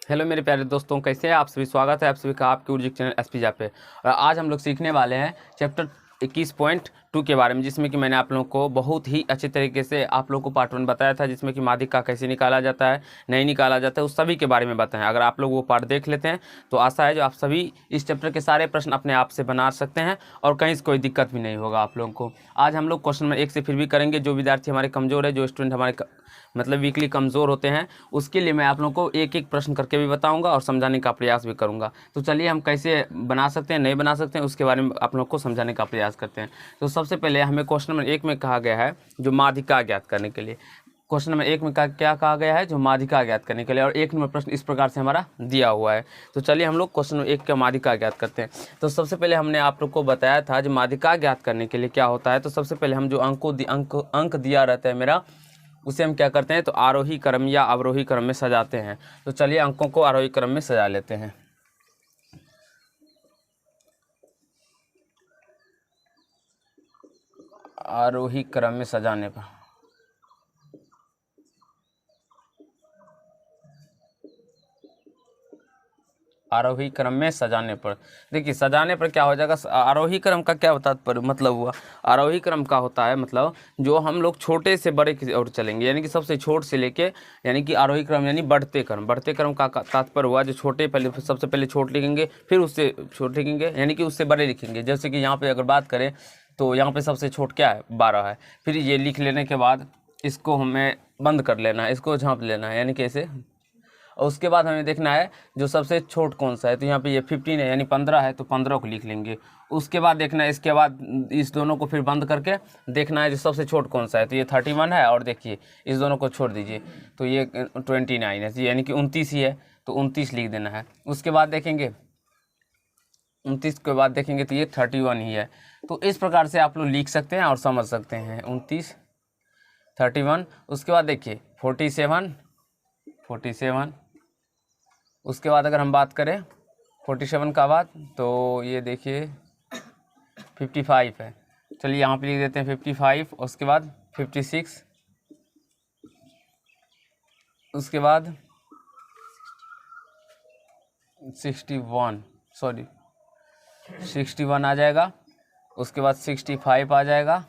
Hello मेरे प्यारे दोस्तों, कैसे हैं आप सभी। स्वागत है आप सभी का आपके उर्जिक चैनल एसपीजा पे। और आज हम लोग सीखने वाले हैं चैप्टर 21.2 के बारे में, जिसमें कि मैंने आप लोगों को बहुत ही अच्छे तरीके से आप लोगों को पार्ट 1 बताया था, जिसमें कि माध्यिका कैसे निकाला जाता है, नहीं निकाला जाता है, उस सभी के बारे में बताएं। अगर आप लोग वो पार्ट देख लेते हैं तो आशा है जो आप सभी इस चैप्टर के सारे प्रश्न अपने आप से बना सकते हैं और कहीं से कोई दिक्कत भी नहीं होगा आप लोगों को। आज हम लोग क्वेश्चन नंबर 1 से फिर भी करेंगे। जो विद्यार्थी हमारे कमज़ोर है, जो स्टूडेंट हमारे मतलब वीकली कमज़ोर होते हैं, उसके लिए मैं आप लोगों को एक एक प्रश्न करके भी बताऊंगा और समझाने का प्रयास भी करूंगा। तो चलिए हम कैसे बना सकते हैं, नहीं बना सकते हैं, उसके बारे में आप लोगों को समझाने का प्रयास करते हैं। तो सबसे पहले हमें क्वेश्चन नंबर 1 में कहा गया है जो माध्यिका ज्ञात करने के लिए। क्वेश्चन नंबर 1 में क्या कहा गया है, जो माध्यिका ज्ञात करने के लिए। और 1 नंबर प्रश्न इस प्रकार से हमारा दिया हुआ है। तो चलिए हम लोग क्वेश्चन नंबर 1 का माध्यिका ज्ञात करते हैं। तो सबसे पहले हमने आप लोग को बताया था जो माध्यिका ज्ञात करने के लिए क्या होता है। तो सबसे पहले हम जो अंक दिया रहता है मेरा, उसे हम क्या करते हैं, तो आरोही क्रम या अवरोही क्रम में सजाते हैं। तो चलिए अंकों को आरोही क्रम में सजा लेते हैं। आरोही क्रम में सजाने पर आरोही क्रम में सजाने पर देखिए, सजाने पर क्या हो जाएगा। आरोही क्रम का क्या मतलब हुआ। आरोही क्रम का होता है मतलब जो हम लोग छोटे से बड़े की ओर चलेंगे, यानी कि सबसे छोट से लेके, यानी कि आरोही क्रम यानी बढ़ते क्रम का तात्पर्य हुआ जो छोटे पहले सबसे पहले छोट लिखेंगे, फिर उससे छोट लिखेंगे, यानी कि उससे बड़े लिखेंगे। जैसे कि यहाँ पे अगर बात करें तो यहाँ पे सबसे छोट क्या है, 12 है। फिर ये लिख लेने के बाद इसको हमें बंद कर लेना है, इसको झाँप लेना है, यानी कि ऐसे। और उसके बाद हमें देखना है जो सबसे छोट कौन सा है। तो यहाँ पे ये 15 है, यानी 15 है, तो 15 को लिख लेंगे। उसके बाद देखना है, इसके बाद इस दोनों को फिर बंद करके देखना है जो सबसे छोट कौन सा है। तो ये 31 है, और देखिए इस दोनों को छोड़ दीजिए तो ये 29 है, यानी कि 29 ही है, तो 29 लिख देना है। उसके बाद देखेंगे 29 के बाद देखेंगे तो ये 31 ही है। तो इस प्रकार से आप लोग लिख सकते हैं और समझ सकते हैं। 29 31। उसके बाद देखिए 47। उसके बाद अगर हम बात करें 47 का बाद, तो ये देखिए 55 है। चलिए यहाँ पे लिख देते हैं 55। उसके बाद 56। उसके बाद 61 आ जाएगा। उसके बाद 65 आ जाएगा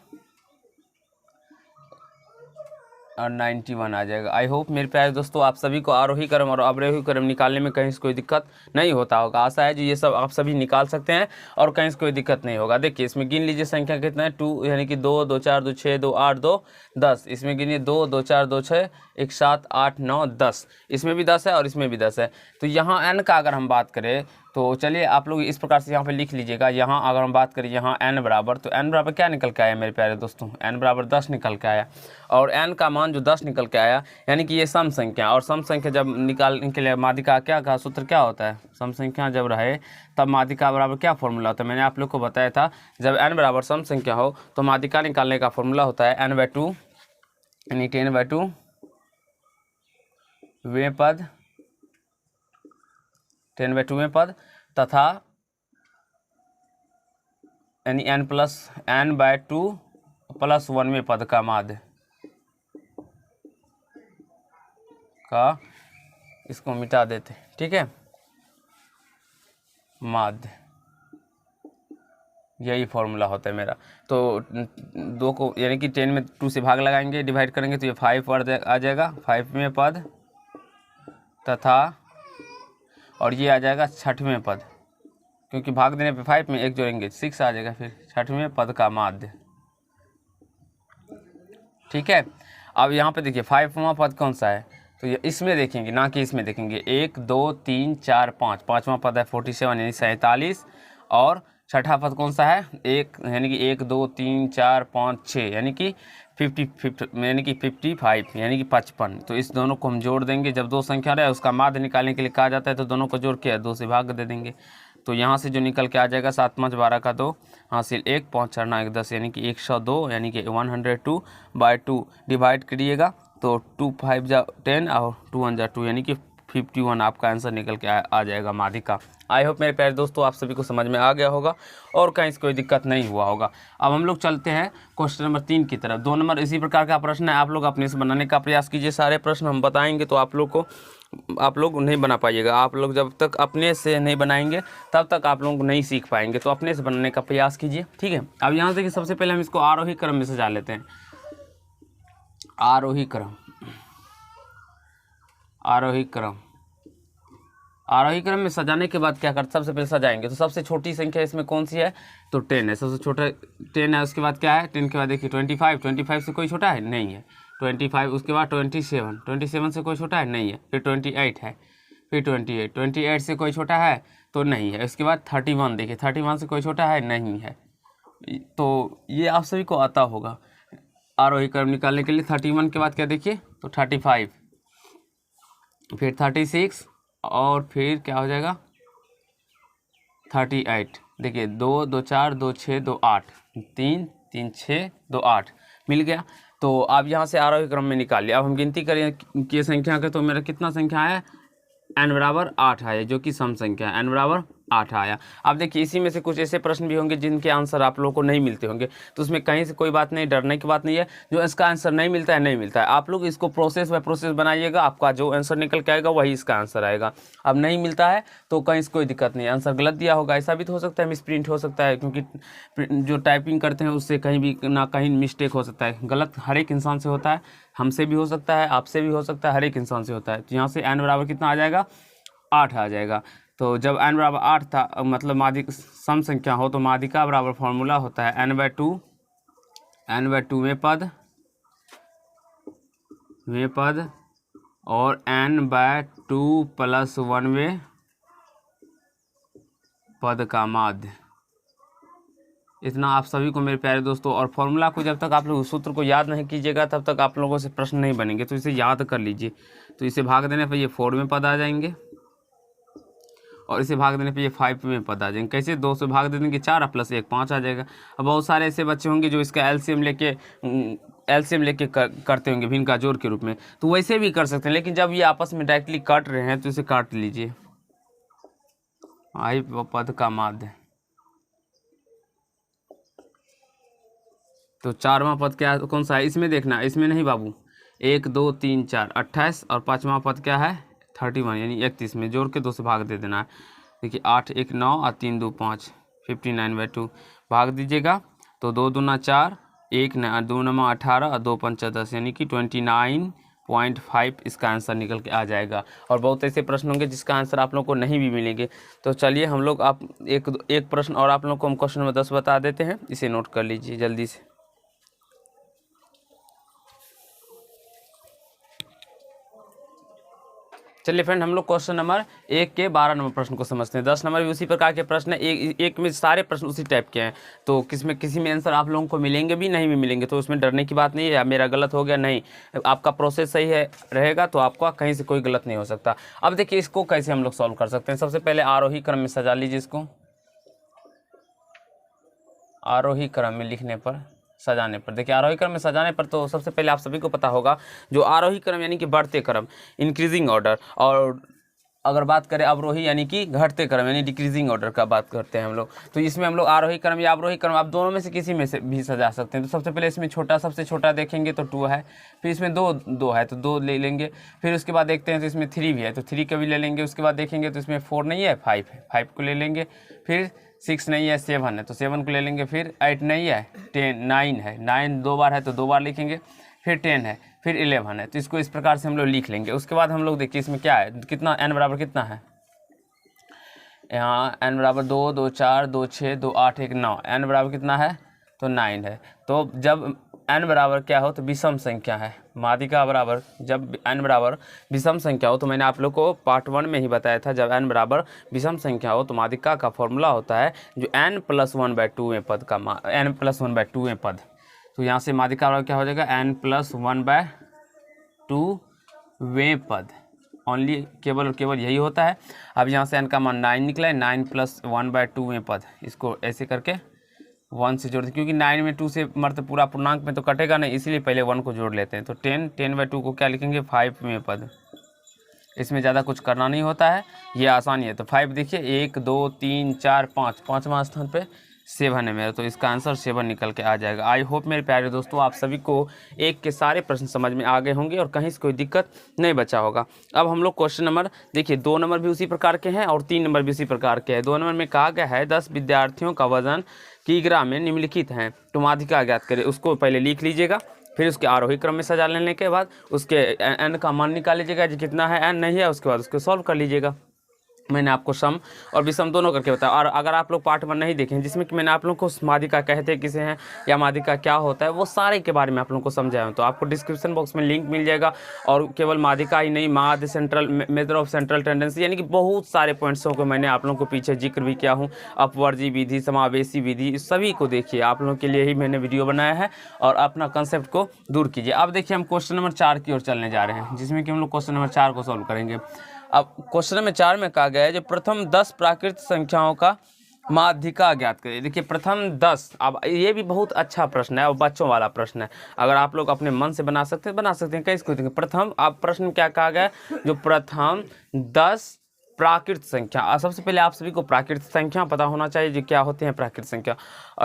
और 91 आ जाएगा। आई होप मेरे प्यारे दोस्तों आप सभी को आरोही क्रम और अवरोही क्रम निकालने में कहीं से कोई दिक्कत नहीं होता होगा। आशा है जो ये सब आप सभी निकाल सकते हैं और कहीं से कोई दिक्कत नहीं होगा। देखिए इसमें गिन लीजिए संख्या कितना है, 2, यानी कि 2 2 4 2 6 2 8 2 10। इसमें गिनिए 2 2 4 2 6 1 7 8 9 10। इसमें भी 10 है और इसमें भी 10 है। तो यहाँ n का अगर हम बात करें तो चलिए आप लोग इस प्रकार से यहाँ पे लिख लीजिएगा। यहाँ अगर हम बात करें यहाँ n बराबर, तो n बराबर क्या निकल के आया मेरे प्यारे दोस्तों, n बराबर 10 निकल के आया। और n का मान जो 10 निकल के आया, यानी कि ये सम संख्या, और सम संख्या जब निकालने के लिए माध्यिका क्या का सूत्र क्या होता है, सम संख्या जब रहे तब माध्यिका बराबर क्या फॉर्मूला होता है। मैंने आप लोग को बताया था जब n बराबर सम संख्या हो तो माध्यिका निकालने का फॉर्मूला होता है n/2, यानी 10/2 वें पद, 10/2 में पद, तथा यानी n/2 + 1 में पद का माध्य का, इसको मिटा देते, ठीक है, माध्य, यही फॉर्मूला होता है मेरा। तो 2 को यानी कि 10 में 2 से भाग लगाएंगे, डिवाइड करेंगे तो ये 5 आ जाएगा, 5वें पद, तथा और ये आ जाएगा 6वें पद, क्योंकि भाग देने पे 5 में 1 जोड़ेंगे 6 आ जाएगा, फिर 6वें पद का माध्य, ठीक है। अब यहाँ पे देखिए 5वां पद कौन सा है, तो ये इसमें देखेंगे ना कि इसमें देखेंगे। 1 2 3 4 5, 5वां पद है 47 यानी 47। और 6ठा पद कौन सा है, 1, यानी कि 1 2 3 4 5 6, यानी कि 55 यानी कि 55 यानी कि 55। तो इस दोनों को हम जोड़ देंगे। जब दो संख्या रहे उसका माध्य निकालने के लिए कहा जाता है तो दोनों को जोड़ के 2 से भाग दे देंगे। तो यहाँ से जो निकल के आ जाएगा 7 5 12 का 2, हासिल 1, 5 4 9 1 10, यानी कि 102, यानी कि 102/2 डिवाइड करिएगा तो 2 5 जा 10 और 2 1 जा 2, यानी कि 51 आपका आंसर निकल के आ जाएगा माध्यिका। आई होप मेरे प्यारे दोस्तों आप सभी को समझ में आ गया होगा और कहीं से कोई दिक्कत नहीं हुआ होगा। अब हम लोग चलते हैं क्वेश्चन नंबर 3 की तरफ। 2 नंबर इसी प्रकार का प्रश्न है, आप लोग अपने से बनाने का प्रयास कीजिए। सारे प्रश्न हम बताएंगे तो आप लोग को आप लोग नहीं बना पाइएगा। आप लोग जब तक अपने से नहीं बनाएंगे तब तक आप लोग नहीं सीख पाएंगे। तो अपने से बनाने का प्रयास कीजिए, ठीक है। अब यहाँ से कि सबसे पहले हम इसको आरोही क्रम में सजा लेते हैं। आरोही क्रम, आरोही क्रम, आरोही क्रम में सजाने के बाद क्या करते, सबसे पहले सजाएंगे तो सबसे छोटी संख्या इसमें कौन सी है, तो 10 है, सबसे छोटा 10 है। उसके बाद क्या है, 10 के बाद देखिए 25, 25 से कोई छोटा है नहीं है, 25। उसके बाद 27, 27 से कोई छोटा है नहीं है, फिर 28 है, फिर 28, 28 से कोई छोटा है तो नहीं है। उसके बाद 31, देखिए 31 से कोई छोटा है नहीं है। तो ये आप सभी को आता होगा आरोही क्रम निकालने के लिए। 31 के बाद क्या देखिए, तो 35, फिर 36 और फिर क्या हो जाएगा 38। देखिए 2 2 4 2 6 2 8, 3 3 6 2 8 मिल गया। तो आप यहाँ से आरोही क्रम में निकाल लिया। अब हम गिनती करें कि संख्या का, तो मेरा कितना संख्या है, n बराबर 8 आया, जो कि सम संख्या है, n बराबर 8 आया। अब देखिए इसी में से कुछ ऐसे प्रश्न भी होंगे जिनके आंसर आप लोगों को नहीं मिलते होंगे, तो उसमें कहीं से कोई बात नहीं, डरने की बात नहीं है। जो इसका आंसर नहीं मिलता है नहीं मिलता है, आप लोग इसको प्रोसेस बाय प्रोसेस बनाइएगा, आपका जो आंसर निकल के आएगा वही इसका आंसर आएगा। अब नहीं मिलता है तो कहीं से कोई दिक्कत नहीं है, आंसर गलत दिया होगा, ऐसा भी तो हो सकता है, मिस प्रिंट हो सकता है, क्योंकि जो टाइपिंग करते हैं उससे कहीं भी ना कहीं मिस्टेक हो सकता है। गलत हर एक इंसान से होता है, हमसे भी हो सकता है, आपसे भी हो सकता है, हर एक इंसान से होता है। तो यहाँ से n बराबर कितना आ जाएगा, 8 आ जाएगा। तो जब n बराबर 8 था, मतलब माध्यिक सम संख्या हो, तो माध्यिका बराबर फॉर्मूला होता है n/2, n/2 में पद और n/2 + 1 पद का माध्य। इतना आप सभी को मेरे प्यारे दोस्तों। और फॉर्मूला को जब तक आप लोग सूत्र को याद नहीं कीजिएगा तब तक आप लोगों से प्रश्न नहीं बनेंगे, तो इसे याद कर लीजिए। तो इसे भाग देने पर ये 4 में पद आ जाएंगे और इसे भाग देने पे ये 5 में पद आ जाएंगे। कैसे, 2 से भाग दे देंगे 4 + 1 5 आ जाएगा। अब बहुत सारे ऐसे बच्चे होंगे जो इसका एलसीएम लेके करते होंगे भिन्न का जोड़ के रूप में, तो वैसे भी कर सकते हैं। लेकिन जब ये आपस में डायरेक्टली काट रहे हैं तो इसे काट लीजिए, आई पद का माध्य। तो 4वां पद क्या कौन सा है, इसमें देखना, इसमें नहीं बाबू, 1 2 3 4 28 और 5वां पद क्या है 31, यानी 31 में जोड़ के 2 से भाग दे देना है। देखिए 8 1 9 और 3 2 5, 59/2 भाग दीजिएगा। तो 2 दूना 4, 1 2 9 18 और 2 5 10, यानी कि 29.5 इसका आंसर निकल के आ जाएगा। और बहुत ऐसे प्रश्न होंगे जिसका आंसर आप लोगों को नहीं भी मिलेंगे। तो चलिए हम लोग आप एक प्रश्न और आप लोगों को हम क्वेश्चन नंबर 10 बता देते हैं, इसे नोट कर लीजिए जल्दी से। चलिए फ्रेंड, हम लोग क्वेश्चन नंबर 1 के 12 नंबर प्रश्न को समझते हैं। 10 नंबर भी उसी प्रकार के प्रश्न है, एक में सारे प्रश्न उसी टाइप के हैं। तो किसी में आंसर आप लोगों को मिलेंगे भी, नहीं भी मिलेंगे, तो उसमें डरने की बात नहीं है, मेरा गलत हो गया नहीं, आपका प्रोसेस सही है रहेगा तो आपका कहीं से कोई गलत नहीं हो सकता। अब देखिए इसको कैसे हम लोग सॉल्व कर सकते हैं। सबसे पहले आरोही क्रम में सजा लीजिए इसको, आरोही क्रम में लिखने पर सजाने पर। देखिए आरोही क्रम में सजाने पर तो सबसे पहले आप सभी को पता होगा जो आरोही क्रम यानी कि बढ़ते क्रम, इंक्रीजिंग ऑर्डर, और अगर बात करें अवरोही यानी कि घटते क्रम यानी डिक्रीजिंग ऑर्डर का बात करते हैं हम लोग। तो इसमें हम लोग आरोही क्रम या अवरोही क्रम आप दोनों में से किसी में से भी सजा सकते हैं। तो सबसे पहले इसमें सबसे छोटा देखेंगे तो 2 है, फिर इसमें 2 है तो 2 ले लेंगे, फिर उसके बाद देखते हैं तो इसमें 3 भी है तो 3 का भी ले लेंगे। उसके बाद देखेंगे तो इसमें 4 नहीं है, 5 है, 5 को ले लेंगे, फिर 6 नहीं है, 7 है तो 7 को ले लेंगे, फिर 8 नहीं है, 10 9 है, 9 2 बार है तो 2 बार लिखेंगे, फिर 10 है, फिर 11 है। तो इसको इस प्रकार से हम लोग लिख लेंगे। उसके बाद हम लोग देखिए इसमें क्या है, कितना n बराबर कितना है, यहाँ n बराबर 2 2 4 2 6 2 8 1 9, n बराबर कितना है तो 9 है। तो जब n बराबर क्या हो तो विषम संख्या है, माध्यिका बराबर, जब n बराबर विषम संख्या हो, तो मैंने आप लोग को पार्ट 1 में ही बताया था, जब n बराबर विषम संख्या हो तो माध्यिका का फॉर्मूला होता है जो n + 1/2 में पद का n + 1/2 में पद। तो यहाँ से माध्यिका बराबर क्या हो जाएगा n + 1/2 वें पद, ओनली केवल और केवल यही होता है। अब यहाँ से n का मान 9 निकला है, 9 + 1/2 में पद, इसको ऐसे करके 1 से जोड़ दें, क्योंकि 9 में 2 से मर्द पूरा पूर्णांक में तो कटेगा नहीं, इसलिए पहले 1 को जोड़ लेते हैं। तो 10/2 को क्या लिखेंगे 5 में पद, इसमें ज़्यादा कुछ करना नहीं होता है, ये आसानी है। तो 5 देखिए 1 2 3 4 5, 5वां स्थान पे 7 है मेरा, तो इसका आंसर 7 निकल के आ जाएगा। आई होप मेरे प्यारे दोस्तों आप सभी को एक के सारे प्रश्न समझ में आ गए होंगे और कहीं से कोई दिक्कत नहीं बचा होगा। अब हम लोग क्वेश्चन नंबर देखिए, 2 नंबर भी उसी प्रकार के हैं और 3 नंबर भी उसी प्रकार के हैं। 2 नंबर में कहा गया है 10 विद्यार्थियों का वजन किग्रा में निम्नलिखित है, तो माध्यिका ज्ञात करें। उसको पहले लिख लीजिएगा, फिर उसके आरोही क्रम में सजा लेने के बाद उसके n का मान निकाल लीजिएगा, जो कितना है n नहीं है, उसके बाद उसको सॉल्व कर लीजिएगा। मैंने आपको सम और विषम दोनों करके बताया। और अगर आप लोग पार्ट 1 नहीं देखें, जिसमें कि मैंने आप लोगों को माध्यिका कहते किसे हैं या माध्यिका क्या होता है, वो सारे के बारे में आप लोगों को समझाया हूं, तो आपको डिस्क्रिप्शन बॉक्स में लिंक मिल जाएगा। और केवल माध्यिका ही नहीं, माध्य, central, method of central tendency, यानी कि बहुत सारे पॉइंट्सों को मैंने आप लोगों को पीछे जिक्र भी किया हूँ। अपवर्जी विधि, समावेशी विधि, इस सभी को देखिए, आप लोगों के लिए ही मैंने वीडियो बनाया है और अपना कंसेप्ट को दूर कीजिए। अब देखिए हम क्वेश्चन नंबर 4 की ओर चलने जा रहे हैं, जिसमें कि हम लोग क्वेश्चन नंबर 4 को सॉल्व करेंगे। अब क्वेश्चन नंबर 4 में कहा गया है जो प्रथम 10 प्राकृत संख्याओं का माध्यिका ज्ञात करें। देखिए प्रथम 10, अब ये भी बहुत अच्छा प्रश्न है और बच्चों वाला प्रश्न है। अगर आप लोग अपने मन से बना सकते हैं कैसे को देंगे। प्रथम, अब प्रश्न क्या कहा गया है, जो प्रथम 10 प्राकृत संख्या। सबसे पहले आप सभी को प्राकृत संख्या पता होना चाहिए जो क्या होते हैं प्राकृत संख्या।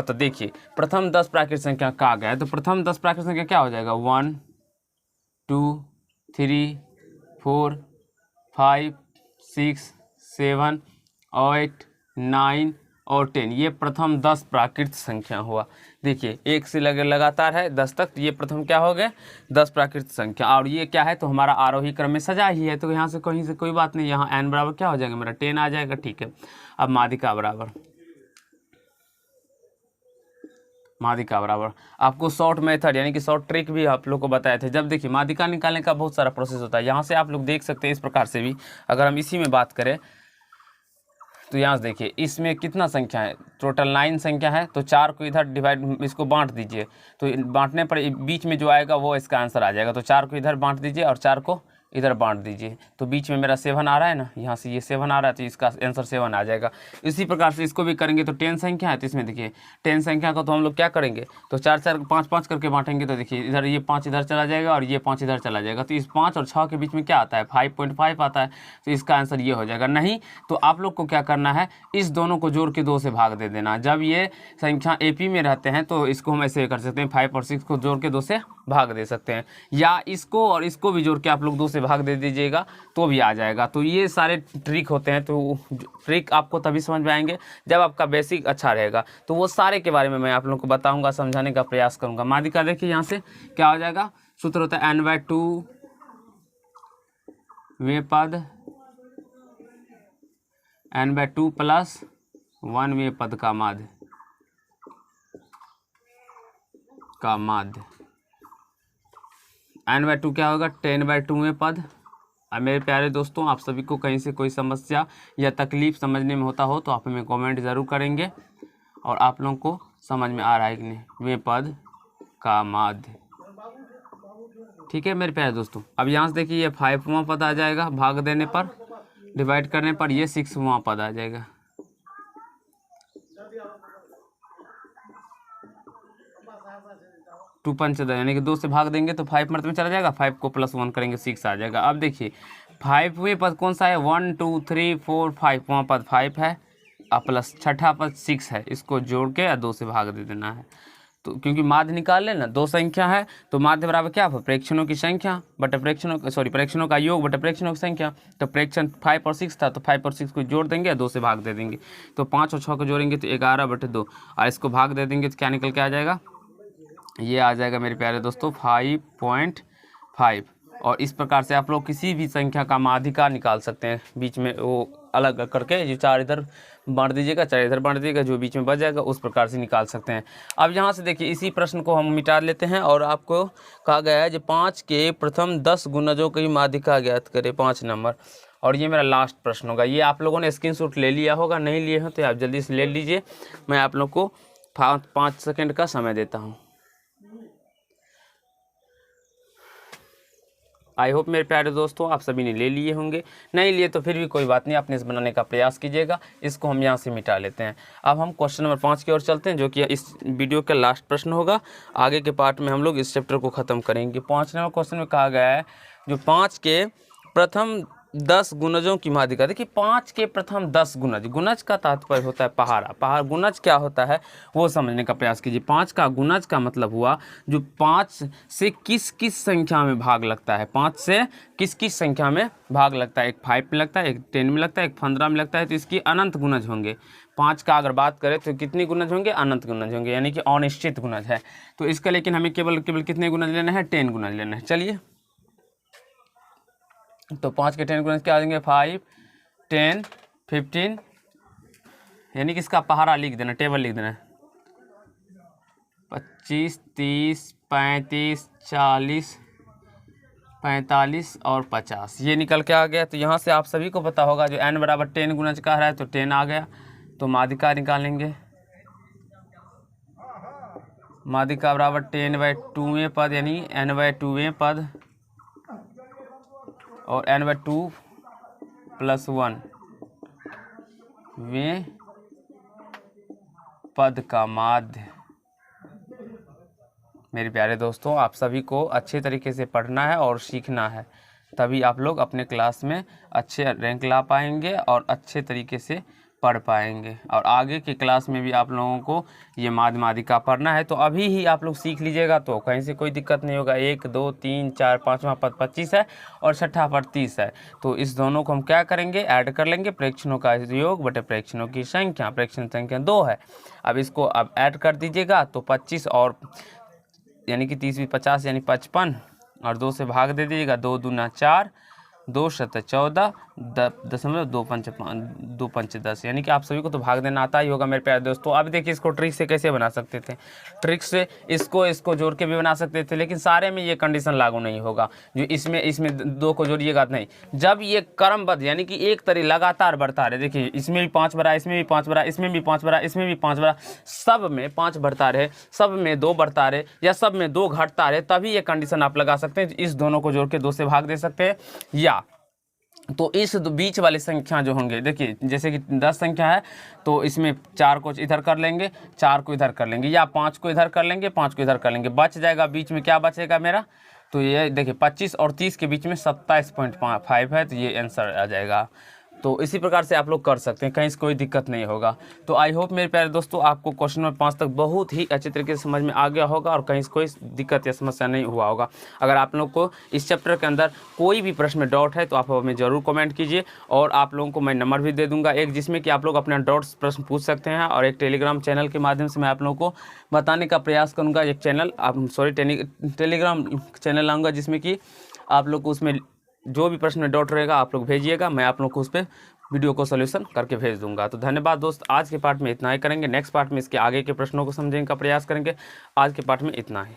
तो देखिए प्रथम 10 प्राकृत संख्या कहा गया है, तो प्रथम 10 प्राकृत संख्या क्या हो जाएगा, 1 2 3 4 5 6 7 8 9 और 10, ये प्रथम 10 प्राकृत संख्या हुआ। देखिए एक से लगातार है 10 तक, ये प्रथम क्या हो गए 10 प्राकृत संख्या। और ये क्या है, तो हमारा आरोही क्रम में सजा ही है, तो यहाँ से कहीं से कोई बात नहीं, यहाँ n बराबर क्या हो जाएगा मेरा 10 आ जाएगा। ठीक है, अब माध्यिका बराबर आपको शॉर्ट मेथड यानी कि शॉर्ट ट्रिक भी आप लोग को बताए थे। जब देखिए माध्यिका निकालने का बहुत सारा प्रोसेस होता है, यहाँ से आप लोग देख सकते हैं इस प्रकार से भी। अगर हम इसी में बात करें तो यहाँ से देखिए इसमें कितना संख्या है, टोटल 9 संख्या है, तो 4 को इधर डिवाइड, इसको बांट दीजिए, तो बांटने पर बीच में जो आएगा वो इसका आंसर आ जाएगा। तो 4 को इधर बांट दीजिए और 4 को इधर बांट दीजिए, तो बीच में मेरा 7 आ रहा है ना, यहाँ से ये 7 आ रहा है, तो इसका आंसर 7 आ जाएगा। इसी प्रकार से इसको भी करेंगे, तो 10 संख्या है, तो इसमें देखिए 10 संख्या को तो हम लोग क्या करेंगे, तो 4 4 5 5 करके बांटेंगे, तो देखिए इधर ये 5 इधर चला जाएगा और ये 5 इधर चला जाएगा, तो इस 5 और 6 के बीच में क्या आता है 5.5 आता है, तो इसका आंसर ये हो जाएगा। नहीं तो आप लोग को क्या करना है, इस दोनों को जोड़ के 2 से भाग दे देना। जब ये संख्या AP में रहते हैं तो इसको हम ऐसे कर सकते हैं, 5 और 6 को जोड़ के 2 से भाग दे सकते हैं, या इसको और इसको भी जोड़ के आप लोग 2 से भाग दे दीजिएगा तो भी आ जाएगा। तो ये सारे ट्रिक होते हैं, तो ट्रिक आपको तभी समझ में आएंगे जब आपका बेसिक अच्छा रहेगा, तो वो सारे के बारे में मैं आप लोगों को बताऊंगा, समझाने का प्रयास करूंगा। माध्यिका देखिए यहाँ से क्या हो जाएगा, सूत्र होता है n/2 वे पद, n/2 प्लस 1 वे पद का माध्य n/2 क्या होगा 10/2 वे पद। अब मेरे प्यारे दोस्तों आप सभी को कहीं से कोई समस्या या तकलीफ समझने में होता हो तो आप हमें कमेंट ज़रूर करेंगे, और आप लोगों को समझ में आ रहा है कि नहीं, वे पद का माध्य। ठीक है मेरे प्यारे दोस्तों, अब यहाँ से देखिए ये 5वां पद आ जाएगा, भाग देने पर, डिवाइड करने पर ये 6वां पद आ जाएगा। टू पंच यानी कि 2 से भाग देंगे तो 5 मर्द में चला जाएगा, 5 को प्लस 1 करेंगे 6 आ जाएगा। अब देखिए 5वें पद कौन सा है, 1 2 3 4 5वां पद 5 है, और प्लस 6ठा पद 6 है, इसको जोड़ के 2 से भाग दे देना है। तो क्योंकि माध्य निकाल लेना, 2 संख्या है तो माध्य बराबर क्या है, प्रेक्षणों की संख्या बटे प्रेक्षणों का योग बटे प्रेक्षणों की संख्या। तो प्रेक्षण 5 और 6 था, तो 5 और 6 को जोड़ देंगे, 2 से भाग दे देंगे, तो 5 और 6 को जोड़ेंगे तो 11/2, और इसको भाग दे देंगे तो क्या निकल के आ जाएगा, ये आ जाएगा मेरे प्यारे दोस्तों 5.5। और इस प्रकार से आप लोग किसी भी संख्या का माध्यिका निकाल सकते हैं, बीच में वो अलग करके, जो 4 इधर बांट दीजिएगा 4 इधर बांट दीजिएगा, जो बीच में बच जाएगा उस प्रकार से निकाल सकते हैं। अब यहाँ से देखिए इसी प्रश्न को हम मिटा लेते हैं, और आपको कहा गया है जो 5 के प्रथम 10 गुणजों की माध्यिका ज्ञात करें, 5 नंबर। और ये मेरा लास्ट प्रश्न होगा, ये आप लोगों ने स्क्रीनशॉट ले लिया होगा, नहीं लिए हो तो आप जल्दी से ले लीजिए, मैं आप लोग को 5 सेकेंड का समय देता हूँ। आई होप मेरे प्यारे दोस्तों आप सभी ने ले लिए होंगे, नहीं लिए तो फिर भी कोई बात नहीं, अपने से बनाने का प्रयास कीजिएगा। इसको हम यहाँ से मिटा लेते हैं। अब हम क्वेश्चन नंबर 5 की ओर चलते हैं, जो कि इस वीडियो का लास्ट प्रश्न होगा। आगे के पार्ट में हम लोग इस चैप्टर को ख़त्म करेंगे। 5 नंबर क्वेश्चन में कहा गया है जो 5 के प्रथम 10 गुणजों की माध्यिका। देखिए 5 के प्रथम 10 गुणज, गुणज का तात्पर्य होता है पहाड़ा, पहाड़ गुणज क्या होता है वो समझने का प्रयास कीजिए। 5 का गुणज का मतलब हुआ जो 5 से किस किस संख्या में भाग लगता है, 5 से किस किस संख्या में भाग लगता है, एक 5 में लगता है, एक 10 में लगता है, एक 15 में लगता है, तो इसकी अनंत गुणज होंगे। 5 का अगर बात करें तो कितनी गुणज होंगे, अनंत गुणज होंगे, यानी कि अनिश्चित गुणज है। तो इसका लेकिन हमें केवल कितने गुणज लेना है, 10 गुणज लेना है। चलिए तो 5 के 10 गुणज क्या आ जाएंगे, 5, 10, 15, यानी कि इसका पहाड़ा लिख देना, टेबल लिख देना, 25, 30, 35, 40, 45 और 50, ये निकल के आ गया। तो यहाँ से आप सभी को पता होगा जो n बराबर 10 गुणज का है तो 10 आ गया। तो माध्यिका निकालेंगे, माध्यिका बराबर 10/2वें पद यानी n/2वें पद और n/2 + 1 वें पद का माध्य। मेरे प्यारे दोस्तों, आप सभी को अच्छे तरीके से पढ़ना है और सीखना है, तभी आप लोग अपने क्लास में अच्छे रैंक ला पाएंगे और अच्छे तरीके से पढ़ पाएंगे। और आगे की क्लास में भी आप लोगों को ये माध्य माध्यिका पढ़ना है, तो अभी ही आप लोग सीख लीजिएगा तो कहीं से कोई दिक्कत नहीं होगा। 1, 2, 3, 4, 5वां पद 25 है और 6ठा पद 30 है। तो इस दोनों को हम क्या करेंगे, ऐड कर लेंगे, प्रेक्षणों का योग बटे प्रेक्षणों की संख्या, प्रेक्षण संख्या 2 है। अब इसको अब ऐड कर दीजिएगा तो 25 और यानी कि 30 भी 50 यानी 55 और 2 से भाग दे दीजिएगा, 2 दूना 4, 2 शत 14, 2 पंच 10, यानी कि आप सभी को तो भाग देना आता ही होगा मेरे प्यारे दोस्तों। अब देखिए इसको ट्रिक से कैसे बना सकते थे, ट्रिक से इसको जोड़ के भी बना सकते थे, लेकिन सारे में ये कंडीशन लागू नहीं होगा जो इसमें 2 को जोड़िएगा नहीं। जब ये क्रमबद्ध यानी कि एक तरह लगातार बढ़ता रहे, देखिए इसमें भी 5 बढ़ा, इसमें भी 5 बढ़ा, इसमें भी 5 बढ़ा, इसमें भी 5 बढ़ा, सब में 5 बढ़ता रहे, सब में 2 बढ़ता रहे या सब में 2 घटता रहे, तभी ये कंडीशन आप लगा सकते हैं। इस दोनों को जोड़ के 2 से भाग दे सकते हैं, या तो इस बीच वाली संख्या जो होंगे, देखिए जैसे कि 10 संख्या है तो इसमें 4 को इधर कर लेंगे, 4 को इधर कर लेंगे, या 5 को इधर कर लेंगे, 5 को इधर कर लेंगे, बच जाएगा बीच में क्या बचेगा मेरा, तो ये देखिए 25 और 30 के बीच में 27.5 है, तो ये आंसर आ जाएगा। तो इसी प्रकार से आप लोग कर सकते हैं, कहीं से कोई दिक्कत नहीं होगा। तो आई होप मेरे प्यारे दोस्तों आपको क्वेश्चन नंबर 5 तक बहुत ही अच्छे तरीके से समझ में आ गया होगा और कहीं से कोई दिक्कत या समस्या नहीं हुआ होगा। अगर आप लोग को इस चैप्टर के अंदर कोई भी प्रश्न में डाउट है तो आप हमें ज़रूर कमेंट कीजिए, और आप लोगों को मैं नंबर भी दे दूँगा एक, जिसमें कि आप लोग अपना डाउट्स प्रश्न पूछ सकते हैं, और एक टेलीग्राम चैनल के माध्यम से मैं आप लोगों को बताने का प्रयास करूँगा। एक चैनल टेलीग्राम चैनल लाऊँगा जिसमें कि आप लोग को उसमें जो भी प्रश्न में डाउट रहेगा आप लोग भेजिएगा, मैं आप लोग को उस पर वीडियो को सॉल्यूशन करके भेज दूंगा। तो धन्यवाद दोस्त, आज के पार्ट में इतना ही करेंगे, नेक्स्ट पार्ट में इसके आगे के प्रश्नों को समझने का प्रयास करेंगे। आज के पार्ट में इतना ही।